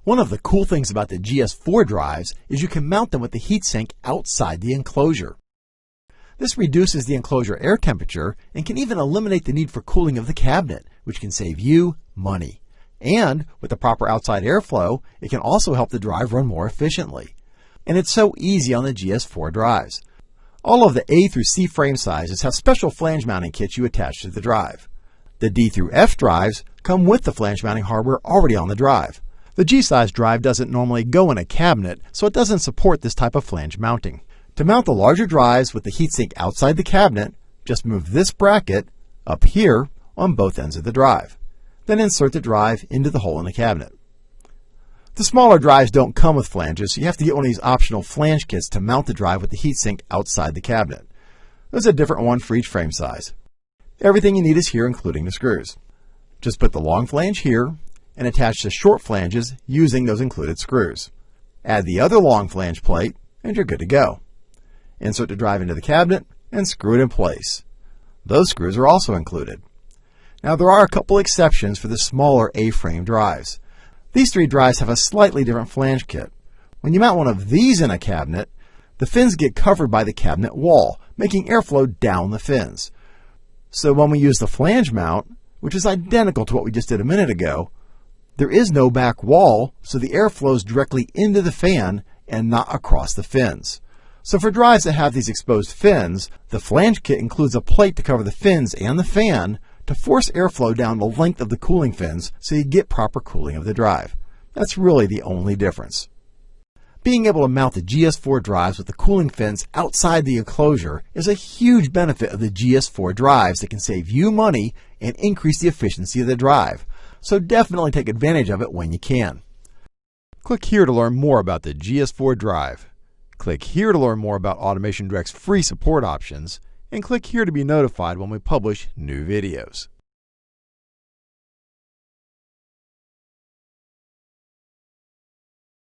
One of the cool things about the GS4 drives is you can mount them with the heatsink outside the enclosure. This reduces the enclosure air temperature and can even eliminate the need for cooling of the cabinet, which can save you money. And with the proper outside airflow, it can also help the drive run more efficiently. And it's so easy on the GS4 drives. All of the A through C frame sizes have special flange mounting kits you attach to the drive. The D through F drives come with the flange mounting hardware already on the drive. The G-size drive doesn't normally go in a cabinet, so it doesn't support this type of flange mounting. To mount the larger drives with the heatsink outside the cabinet, just move this bracket up here on both ends of the drive. Then insert the drive into the hole in the cabinet. The smaller drives don't come with flanges, so you have to get one of these optional flange kits to mount the drive with the heatsink outside the cabinet. There's a different one for each frame size. Everything you need is here, including the screws. Just put the long flange here and attach the short flanges using those included screws. Add the other long flange plate and you're good to go. Insert the drive into the cabinet and screw it in place. Those screws are also included. Now there are a couple exceptions for the smaller A-frame drives. These three drives have a slightly different flange kit. When you mount one of these in a cabinet, the fins get covered by the cabinet wall, making airflow down the fins. So when we use the flange mount, which is identical to what we just did a minute ago, there is no back wall, so the air flows directly into the fan and not across the fins. So for drives that have these exposed fins, the flange kit includes a plate to cover the fins and the fan to force airflow down the length of the cooling fins so you get proper cooling of the drive. That's really the only difference. Being able to mount the GS4 drives with the cooling fins outside the enclosure is a huge benefit of the GS4 drives that can save you money and increase the efficiency of the drive. So definitely take advantage of it when you can. Click here to learn more about the GS4 drive. Click here to learn more about Automation Direct's free support options, and click here to be notified when we publish new videos.